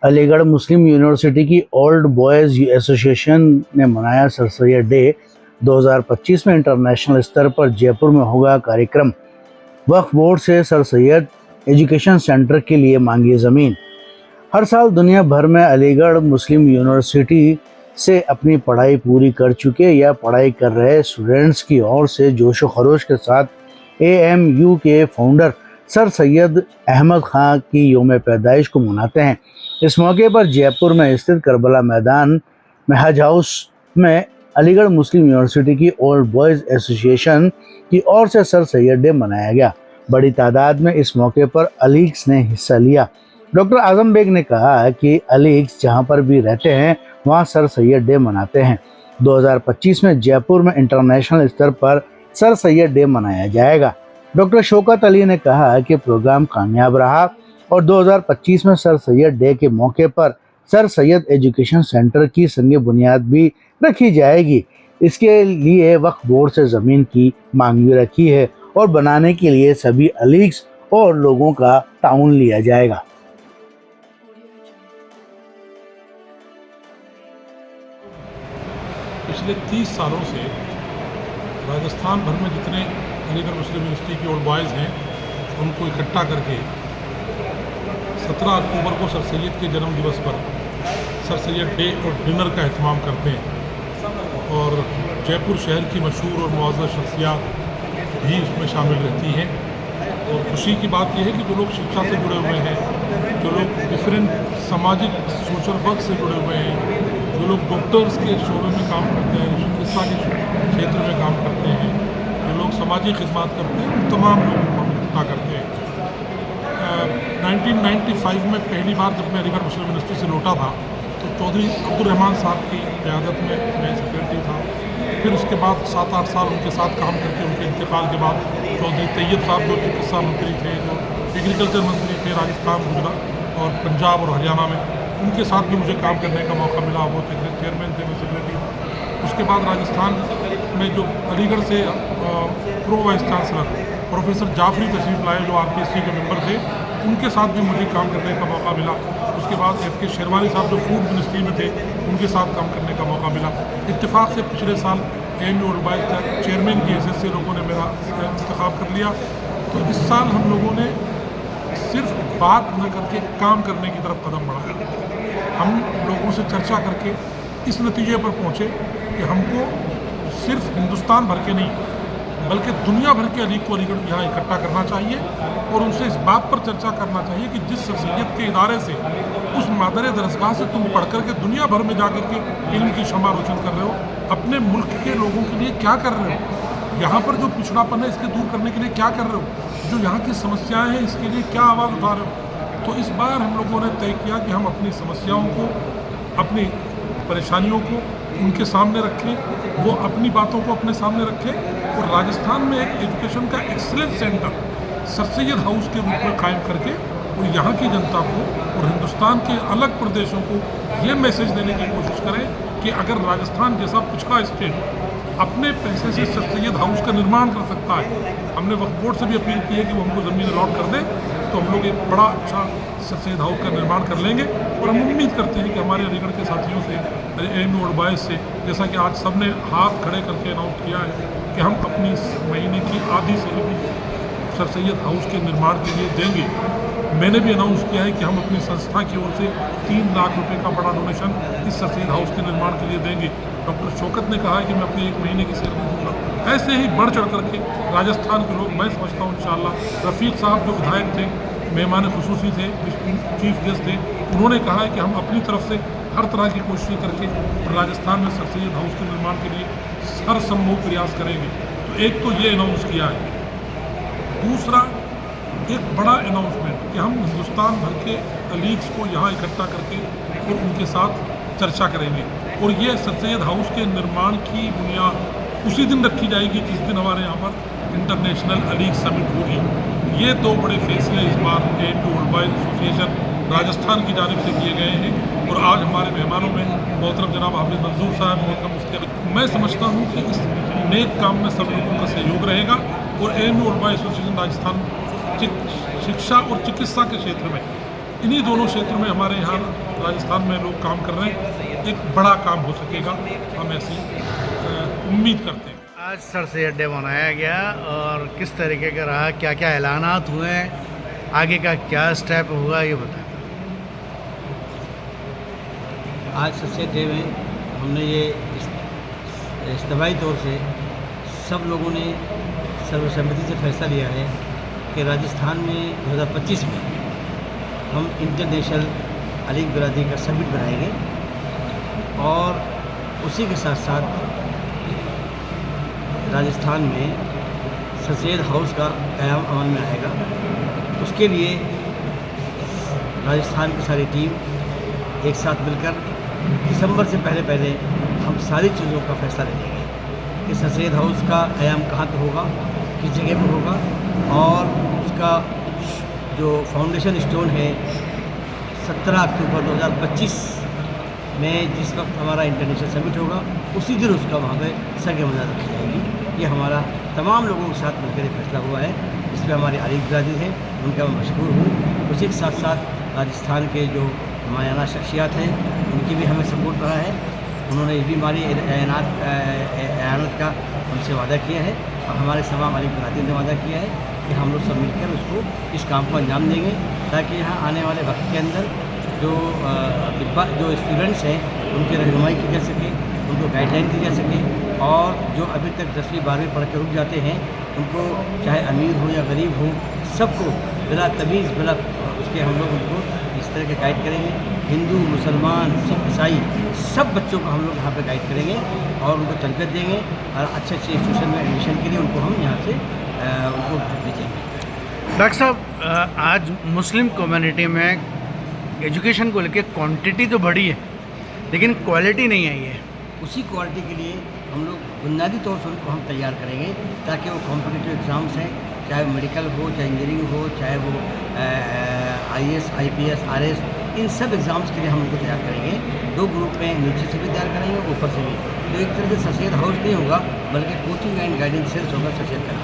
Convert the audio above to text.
अलीगढ़ मुस्लिम university की old boys association ने मनाया सर सैयद डे। 2025 में इंटरनेशनल स्तर पर जयपुर में होगा कार्यक्रम। वक्फ बोर्ड से सर सैयद एजुकेशन सेंटर के लिए मांगी ज़मीन। हर साल दुनिया भर में अलीगढ़ मुस्लिम यूनिवर्सिटी से अपनी पढ़ाई पूरी कर चुके या पढ़ाई कर रहे स्टूडेंट्स की ओर से जोश व खरोश के साथ AMU के फाउंडर सर सैयद अहमद ख़ान की यौम पैदाइश को मनाते हैं। इस मौके पर जयपुर में स्थित करबला मैदान में हज हाउस में अलीगढ़ मुस्लिम यूनिवर्सिटी की ओल्ड बॉयज़ एसोसिएशन की ओर से सर सैयद डे मनाया गया। बड़ी तादाद में इस मौके पर अलीग्स ने हिस्सा लिया। डॉक्टर आजम बेग ने कहा कि अलीग्स जहां पर भी रहते हैं वहां सर सैयद डे मनाते हैं। 2025 में जयपुर में इंटरनेशनल स्तर पर सर सैयद डे मनाया जाएगा। डॉक्टर शौकत अली ने कहा कि प्रोग्राम कामयाब रहा और 2025 में सर सैयद डे के मौके पर सर सैयद एजुकेशन सेंटर की संग बुनियाद भी रखी जाएगी। इसके लिए वक्फ बोर्ड से ज़मीन की मांग भी रखी है और बनाने के लिए सभी अलीग्स और लोगों का ताउन लिया जाएगा। पिछले 30 सालों से राजस्थान भर में जितने अलीगढ़ मुस्लिम यूनिवर्सिटी की ओल्ड बॉयज़ हैं उनको इकट्ठा करके 17 अक्टूबर को सर सैयद के जन्म दिवस पर सर सैयद डे और डिनर का अहतमाम करते हैं और जयपुर शहर की मशहूर और मुअज़्ज़ज़ शख्सियात भी उसमें शामिल रहती हैं। और खुशी की बात यह है कि जो लोग शिक्षा से जुड़े हुए हैं, जो लोग डिफरेंट सामाजिक सोशल वर्क से जुड़े हुए हैं, जो लोग डॉक्टर्स के शोबे में काम करते हैं, चिकित्सा के क्षेत्र में काम करते हैं, जो लोग समाजी खिदमत करते हैं, उन तमाम लोगों को हम इकट्ठा करते हैं। 1995 में पहली बार जब मैं अलीगढ़ मुस्लिम यूनिवर्सिटी से लौटा था तो चौधरी अब्दुर्रहमान साहब की क़यादत में मैं सेक्रेटरी था। फिर उसके बाद 7-8 साल उनके साथ काम करके उनके इंतकाल के बाद चौधरी तैयब साहब जो चिकित्सा मंत्री थे, जो एग्रीकल्चर मंत्री थे राजस्थान, गुजरात और पंजाब और हरियाणा में, उनके साथ भी मुझे काम करने का मौका मिला। वो चेयरमैन थे, मैं सेक्रेटरी था। उसके बाद राजस्थान में जो अलीगढ़ से pro vice chancellor professor Jafri तशरीफ़ लाए जो RPSC के मेंबर थे, उनके साथ भी मुझे काम करने का मौका मिला। उसके बाद FK शेरवानी साहब जो फूड मिनिस्ट्री में थे, उनके साथ काम करने का मौका मिला। इत्तेफाक से पिछले साल AMU ओल्ड बॉयज़ चेयरमैन की हैसियत से लोगों ने मेरा इंतखाब कर लिया। तो इस साल हम लोगों ने सिर्फ बात न करके काम करने की तरफ कदम बढ़ाया। हम लोगों से चर्चा करके इस नतीजे पर पहुँचे कि हमको सिर्फ हिंदुस्तान भर के नहीं बल्कि दुनिया भर के अलीग को अलीगढ़ यहाँ इकट्ठा करना चाहिए और उनसे इस बात पर चर्चा करना चाहिए कि जिस सर सैयद के इदारे से, उस मादर दरसगाह से तुम पढ़ कर के दुनिया भर में जा कर के इल्म की शमा रोशन कर रहे हो, अपने मुल्क के लोगों के लिए क्या कर रहे हो, यहाँ पर जो पिछड़ापन है इसके दूर करने के लिए क्या कर रहे हो, जो यहाँ की समस्याएँ हैं इसके लिए क्या आवाज़ उठा रहे हो। तो इस बार हम लोगों ने तय किया कि हम अपनी समस्याओं को, अपनी परेशानियों को उनके सामने रखें, वो अपनी बातों को अपने सामने रखें और राजस्थान में एक एजुकेशन का excellence centre sir Syed house के रूप में कायम करके और यहाँ की जनता को और हिंदुस्तान के अलग प्रदेशों को ये मैसेज देने की कोशिश करें कि अगर राजस्थान जैसा पिछड़ा स्टेट अपने पैसे से सर सैयद हाउस का निर्माण कर सकता है। हमने वक्फ बोर्ड से भी अपील की है कि वो हमको ज़मीन अलॉट कर दे तो हम लोग एक बड़ा अच्छा सर सैयद हाउस का निर्माण कर लेंगे। और हम उम्मीद करते हैं कि हमारे अलीगढ़ के साथियों से, AMU ओल्ड बॉयज़ से, जैसा कि आज सब ने हाथ खड़े करके अनाउंस किया है कि हम अपनी इस महीने की आधी सैलरी सर सैयद हाउस के निर्माण के लिए देंगे। मैंने भी अनाउंस किया है कि हम अपनी संस्था की ओर से 3 लाख रुपए का बड़ा डोनेशन इस सर सैयद हाउस के निर्माण के लिए देंगे। डॉक्टर शौकत ने कहा है कि मैं अपनी 1 महीने की सैलरी दूँगा। ऐसे ही बढ़ चढ़ करके राजस्थान के लोग, मैं समझता हूँ इंशाअल्लाह, रफ़ीक साहब जो विधायक थे, मेहमान खुसूसी थे, चीफ गेस्ट थे, उन्होंने कहा है कि हम अपनी तरफ से हर तरह की कोशिश करके राजस्थान में सर सैयद हाउस के निर्माण के लिए हर संभव प्रयास करेंगे। तो एक तो ये अनाउंस किया है। दूसरा, एक बड़ा अनाउंसमेंट कि हम हिंदुस्तान भर के अलीग्स को यहाँ इकट्ठा करके और उनके साथ चर्चा करेंगे और ये सर सैयद हाउस के निर्माण की बुनियाद उसी दिन रखी जाएगी जिस दिन हमारे यहाँ पर इंटरनेशनल अलीग समिट होगी। ये 2 बड़े फैसले इस बार AMU old boys association Rajasthan की जानिब से किए गए हैं और आज हमारे मेहमानों में मोहतरम जनाब हाफिज़ मंजूर साहब, मोहतरम मुफ्ती। मैं समझता हूँ कि इस नेक काम में सब लोगों का सहयोग रहेगा और AMU old boys association Rajasthan शिक्षा और चिकित्सा के क्षेत्र में, इन्हीं दोनों क्षेत्र में हमारे यहाँ राजस्थान में लोग काम कर रहे हैं, एक बड़ा काम हो सकेगा, हम ऐसी उम्मीद करते हैं। आज सर सैयद डे मनाया गया और किस तरीके का रहा, क्या क्या ऐलानात हुए, आगे का क्या स्टेप होगा, ये बताएं। आज सर सैयद डे में हमने ये इज्तिमाई तौर से सब लोगों ने सर्वसम्मति से फैसला लिया है कि राजस्थान में 2025 में हम इंटरनेशनल अलीग बिरादरी का समिट बनाएंगे और उसी के साथ साथ राजस्थान में सर सैयद हाउस का क़याम अमल में आएगा। उसके लिए राजस्थान की सारी टीम एक साथ मिलकर दिसंबर से पहले हम सारी चीज़ों का फैसला ले लेंगे कि सर सैयद हाउस का क़याम कहाँ पे होगा, किस जगह पे होगा और उसका जो फाउंडेशन स्टोन है 17 अक्टूबर 2025 में जिस वक्त हमारा इंटरनेशनल समिट होगा उसी दिन उसका वहाँ पे सरगर्मियाँ रखी जाएगी। ये हमारा तमाम लोगों के साथ मिलकर फैसला हुआ है, इसमें हमारे अलीग बिरादरी है, उनका मैं मशहूर हूँ। उसी के साथ साथ राजस्थान के जो मायाना शख्सियात हैं उनकी भी हमें सपोर्ट रहा है। उन्होंने ये भी हमारी एयानत का हमसे वादा किया है और हमारे तमाम अलीग बिरादरी ने वादा किया है कि हम लोग सब मिलकर उसको इस काम को अंजाम देंगे ताकि यहाँ आने वाले वक्त के अंदर जो स्टूडेंट्स हैं उनकी रहनुमाई की जा सके, उनको गाइडलाइन दी जा सके और जो अभी तक 10वीं 12वीं पढ़ के रुक जाते हैं उनको चाहे अमीर हो या गरीब हो सबको बिला तमीज़ बिला उसके हम लोग उनको इस तरह के गाइड करेंगे। हिंदू मुसलमान सिख ईसाई सब बच्चों को हम लोग यहाँ पे गाइड करेंगे और उनको तरबियत देंगे और अच्छे इंस्टीट्यूशन में एडमिशन के लिए उनको हम यहाँ से उनको भेजेंगे। डॉक्टर साहब, आज मुस्लिम कम्युनिटी में एजुकेशन को लेकर क्वांटिटी तो बढ़ी है लेकिन क्वालिटी नहीं आई है। उसी क्वालिटी के लिए हम लोग बुनियादी तौर से उनको हम तैयार करेंगे ताकि वो कॉम्पिटिटिव एग्ज़ाम्स हैं, चाहे वो मेडिकल हो, चाहे इंजीनियरिंग हो, चाहे वो IAS IPS RS, इन सब एग्ज़ाम्स के लिए हम उनको तैयार करेंगे। 2 ग्रुप में नीचे से भी तैयार करेंगे, ऊपर से भी। तो एक तरह से सर सैयद हाउस नहीं होगा बल्कि कोचिंग एंड गाइडेंस सेल्स होगा सर सैयद का।